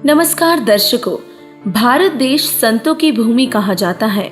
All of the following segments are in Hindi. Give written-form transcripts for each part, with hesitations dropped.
नमस्कार दर्शकों, भारत देश संतों की भूमि कहा जाता है।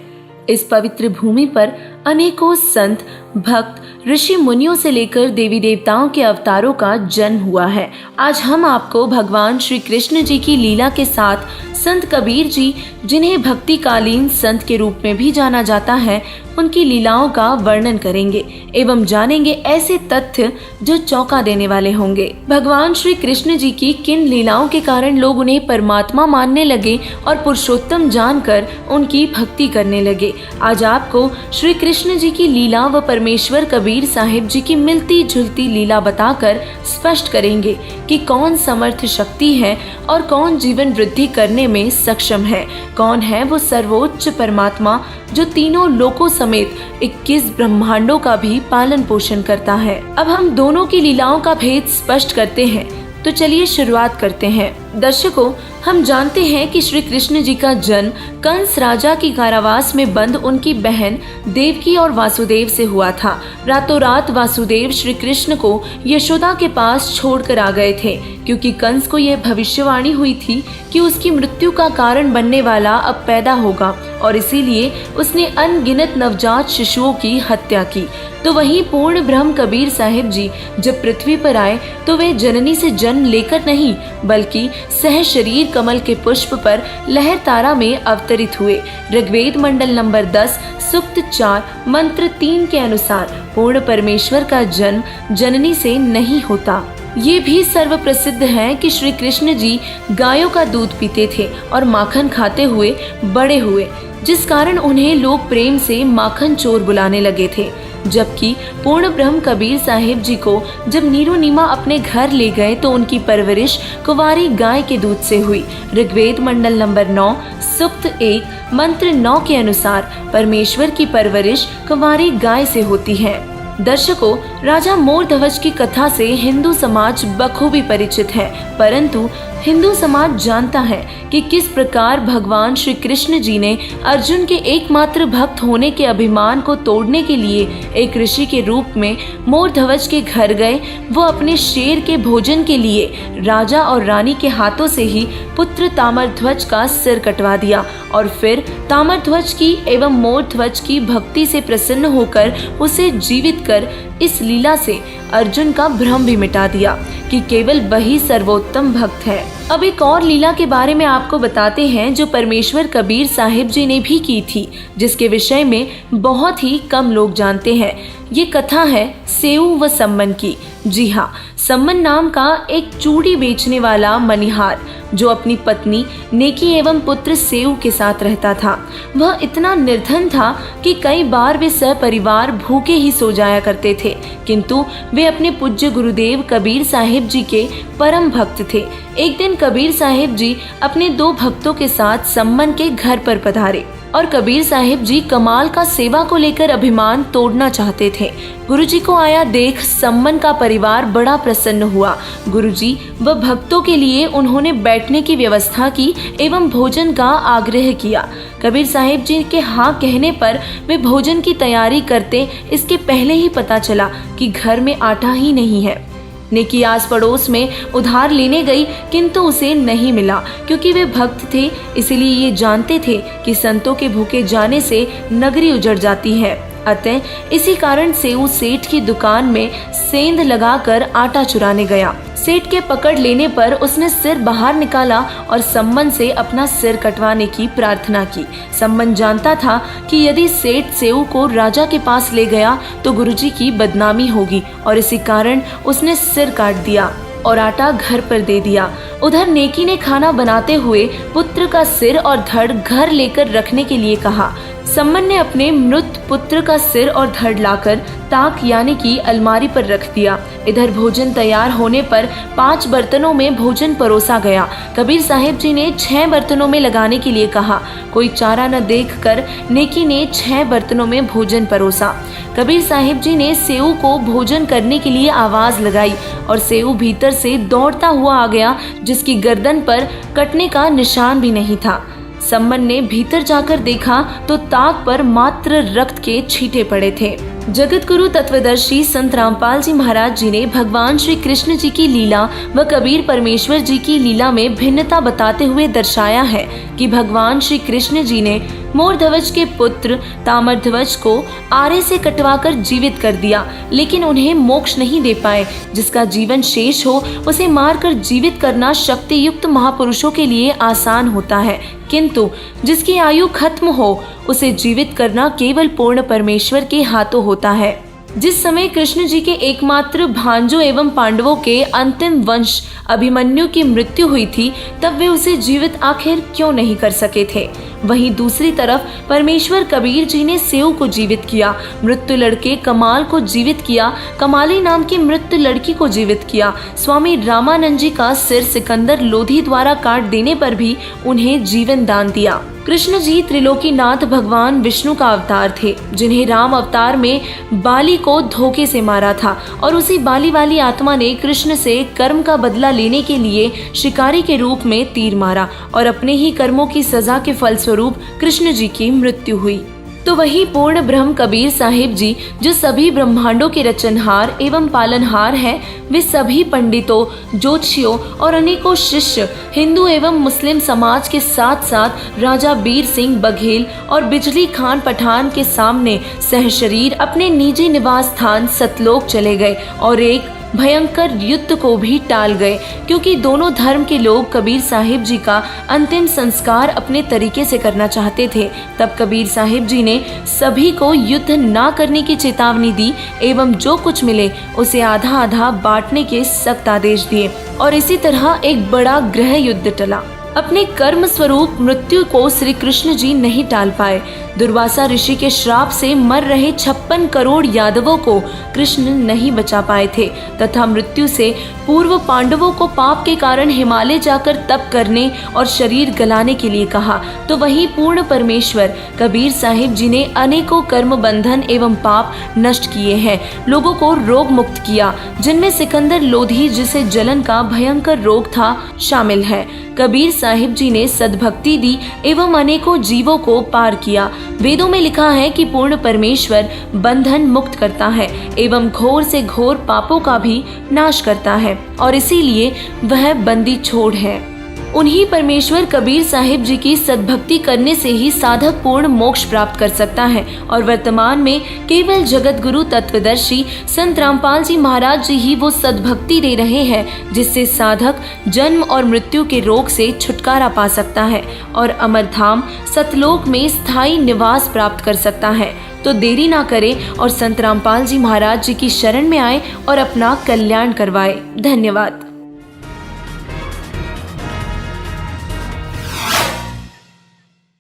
इस पवित्र भूमि पर अनेकों संत, भक्त, ऋषि मुनियों से लेकर देवी देवताओं के अवतारों का जन्म हुआ है। आज हम आपको भगवान श्री कृष्ण जी की लीला के साथ संत कबीर जी, जिन्हें भक्तिकालीन संत के रूप में भी जाना जाता है, उनकी लीलाओं का वर्णन करेंगे एवं जानेंगे ऐसे तथ्य जो चौंका देने वाले होंगे। भगवान श्री कृष्ण जी की किन लीलाओं के कारण लोग उन्हें परमात्मा मानने लगे और पुरुषोत्तम जानकर उनकी भक्ति करने लगे। आज आपको श्री कृष्ण जी की लीला व परमेश्वर कबीर साहिब जी की मिलती जुलती लीला बताकर स्पष्ट करेंगे कि कौन समर्थ शक्ति है और कौन जीवन वृद्धि करने में सक्षम है। कौन है वो सर्वोच्च परमात्मा जो तीनों लोकों समेत 21 ब्रह्मांडों का भी पालन पोषण करता है। अब हम दोनों की लीलाओं का भेद स्पष्ट करते हैं, तो चलिए शुरुआत करते हैं। दर्शकों, हम जानते हैं कि श्री कृष्ण जी का जन्म कंस राजा की कारावास में बंद उनकी बहन देवकी और वासुदेव से हुआ था। रातों रात वासुदेव श्री कृष्ण को यशोदा के पास छोड़कर आ गए थे, क्योंकि कंस को यह भविष्यवाणी हुई थी कि उसकी मृत्यु का कारण बनने वाला अब पैदा होगा, और इसीलिए उसने अनगिनत नवजात शिशुओं की हत्या की। तो वहीं पूर्ण ब्रह्म कबीर साहिब जी जब पृथ्वी पर आए तो वे जननी से जन्म लेकर नहीं, बल्कि सह शरीर कमल के पुष्प पर लहर तारा में अवतरित हुए। ऋग्वेद मंडल नंबर 10 सूक्त 4 मंत्र 3 के अनुसार पूर्ण परमेश्वर का जन्म जननी से नहीं होता। ये भी सर्व प्रसिद्ध है कि श्री कृष्ण जी गायों का दूध पीते थे और माखन खाते हुए बड़े हुए, जिस कारण उन्हें लोग प्रेम से माखन चोर बुलाने लगे थे। जबकि पूर्ण ब्रह्म कबीर साहिब जी को जब नीरो नीमा अपने घर ले गए तो उनकी परवरिश कुंवारी गाय के दूध से हुई। ऋग्वेद मंडल नंबर 9 सूक्त 1 मंत्र 9 के अनुसार परमेश्वर की परवरिश कुंवारी गाय से होती है। दर्शकों, राजा मोर ध्वज की कथा से हिंदू समाज बखूबी परिचित है, परंतु हिंदू समाज जानता है कि किस प्रकार भगवान श्री कृष्ण जी ने अर्जुन के एकमात्र भक्त होने के अभिमान को तोड़ने के लिए एक ऋषि के रूप में मोर ध्वज के घर गए। वो अपने शेर के भोजन के लिए राजा और रानी के हाथों से ही पुत्र ताम्रध्वज का सिर कटवा दिया, और फिर ताम्रध्वज की एवं मोर ध्वज की भक्ति से प्रसन्न होकर उसे जीवित कर इस लीला से अर्जुन का भ्रम भी मिटा दिया कि केवल वही सर्वोत्तम भक्त है। अब एक और लीला के बारे में आपको बताते हैं जो परमेश्वर कबीर साहिब जी ने भी की थी, जिसके विषय में बहुत ही कम लोग जानते हैं। ये कथा है सेऊ व सम्मन की। जी हाँ, सम्मन नाम का एक चूड़ी बेचने वाला मनिहार जो अपनी पत्नी नेकी एवं पुत्र सेऊ के साथ रहता था। वह इतना निर्धन था कि कई बार वे सपरिवार भूखे ही सो जाया करते थे, किंतु वे अपने पूज्य गुरुदेव कबीर साहिब जी के परम भक्त थे। एक दिन कबीर साहिब जी अपने 2 भक्तों के साथ सम्मन के घर पर पधारे और कबीर साहिब जी कमाल का सेवा को लेकर अभिमान तोड़ना चाहते थे। गुरुजी को आया देख सम्मन का परिवार बड़ा प्रसन्न हुआ। गुरुजी व भक्तों के लिए उन्होंने बैठने की व्यवस्था की एवं भोजन का आग्रह किया। कबीर साहिब जी के हाँ कहने पर वे भोजन की तैयारी करते इसके पहले ही पता चला कि घर में आटा ही नहीं है। नेकी आस पड़ोस में उधार लेने गई, किंतु उसे नहीं मिला। क्योंकि वे भक्त थे, इसलिए ये जानते थे कि संतों के भूखे जाने से नगरी उजड़ जाती है। अतः इसी कारण सेऊ सेठ की दुकान में सेंध लगाकर आटा चुराने गया। सेठ के पकड़ लेने पर उसने सिर बाहर निकाला और सम्मन से अपना सिर कटवाने की प्रार्थना की। सम्मन जानता था कि यदि सेठ सेऊ को राजा के पास ले गया तो गुरुजी की बदनामी होगी, और इसी कारण उसने सिर काट दिया और आटा घर पर दे दिया। उधर नेकी ने खाना बनाते हुए पुत्र का सिर और धड़ घर लेकर रखने के लिए कहा। सम्मन ने अपने मृत पुत्र का सिर और धड़ लाकर ताक यानी कि अलमारी पर रख दिया। इधर भोजन तैयार होने पर 5 बर्तनों में भोजन परोसा गया। कबीर साहिब जी ने 6 बर्तनों में लगाने के लिए कहा। कोई चारा न देखकर नेकी ने 6 बर्तनों में भोजन परोसा। कबीर साहिब जी ने सेऊ को भोजन करने के लिए आवाज लगाई और सेऊ भीतर से दौड़ता हुआ आ गया, जिसकी गर्दन पर कटने का निशान भी नहीं था। सम्मन ने भीतर जाकर देखा तो ताक पर मात्र रक्त के छींटे पड़े थे। जगत गुरु तत्वदर्शी संत रामपाल जी महाराज जी ने भगवान श्री कृष्ण जी की लीला व कबीर परमेश्वर जी की लीला में भिन्नता बताते हुए दर्शाया है कि भगवान श्री कृष्ण जी ने मोरध्वज के पुत्र ताम्रध्वज को आरे से कटवाकर जीवित कर दिया, लेकिन उन्हें मोक्ष नहीं दे पाए। जिसका जीवन शेष हो उसे मारकर जीवित करना शक्ति युक्त महापुरुषों के लिए आसान होता है, किंतु जिसकी आयु खत्म हो उसे जीवित करना केवल पूर्ण परमेश्वर के हाथों होता है। जिस समय कृष्ण जी के एकमात्र भांजों एवं पांडवों के अंतिम वंश अभिमन्यु की मृत्यु हुई थी, तब वे उसे जीवित आखिर क्यों नहीं कर सके थे। वहीं दूसरी तरफ परमेश्वर कबीर जी ने सेऊ को जीवित किया, मृत्यु लड़के कमाल को जीवित किया, कमाली नाम की मृत्यु लड़की को जीवित किया। स्वामी रामानंद जी का सिर सिकंदर लोधी द्वारा काट देने पर भी उन्हें जीवन दान दिया। कृष्ण जी त्रिलोकीनाथ भगवान विष्णु का अवतार थे, जिन्हें राम अवतार में बाली को धोखे से मारा था और उसी बाली वाली आत्मा ने कृष्ण से कर्म का बदला लेने के लिए शिकारी के रूप में तीर मारा और अपने ही कर्मों की सजा के फलस्वरूप कृष्ण जी की मृत्यु हुई। तो वही पूर्ण ब्रह्म कबीर साहिब जी, जो सभी ब्रह्मांडों के रचनहार एवं पालनहार हैं, वे सभी पंडितों, ज्योतिषियों और अनेकों शिष्य हिंदू एवं मुस्लिम समाज के साथ साथ राजा बीर सिंह बघेल और बिजली खान पठान के सामने सहशरीर अपने निजी निवास स्थान सतलोक चले गए और एक भयंकर युद्ध को भी टाल गए, क्योंकि दोनों धर्म के लोग कबीर साहिब जी का अंतिम संस्कार अपने तरीके से करना चाहते थे। तब कबीर साहिब जी ने सभी को युद्ध ना करने की चेतावनी दी एवं जो कुछ मिले उसे आधा आधा बांटने के सख्त आदेश दिए और इसी तरह एक बड़ा गृह युद्ध टला। अपने कर्म स्वरूप मृत्यु को श्री कृष्ण जी नहीं टाल पाए। दुर्वासा ऋषि के श्राप से मर रहे 56 करोड़ यादवों को कृष्ण नहीं बचा पाए थे तथा मृत्यु से पूर्व पांडवों को पाप के कारण हिमालय जाकर तप करने और शरीर गलाने के लिए कहा। तो वही पूर्ण परमेश्वर कबीर साहिब जी ने अनेकों कर्म बंधन एवं पाप नष्ट किए हैं, लोगों को रोग मुक्त किया, जिनमें सिकंदर लोधी, जिसे जलन का भयंकर रोग था, शामिल है। कबीर साहिब जी ने सद्भक्ति दी एवं अनेकों जीवों को पार किया। वेदों में लिखा है कि पूर्ण परमेश्वर बंधन मुक्त करता है एवं घोर से घोर पापों का भी नाश करता है और इसीलिए वह बंदी छोड़ है। उन्हीं परमेश्वर कबीर साहिब जी की सद्भक्ति करने से ही साधक पूर्ण मोक्ष प्राप्त कर सकता है और वर्तमान में केवल जगत गुरु तत्वदर्शी संत रामपाल जी महाराज जी ही वो सद्भक्ति दे रहे हैं, जिससे साधक जन्म और मृत्यु के रोग से छुटकारा पा सकता है और अमरधाम सतलोक में स्थायी निवास प्राप्त कर सकता है। तो देरी ना करें और संत रामपाल जी महाराज जी की शरण में आए और अपना कल्याण करवाए। धन्यवाद।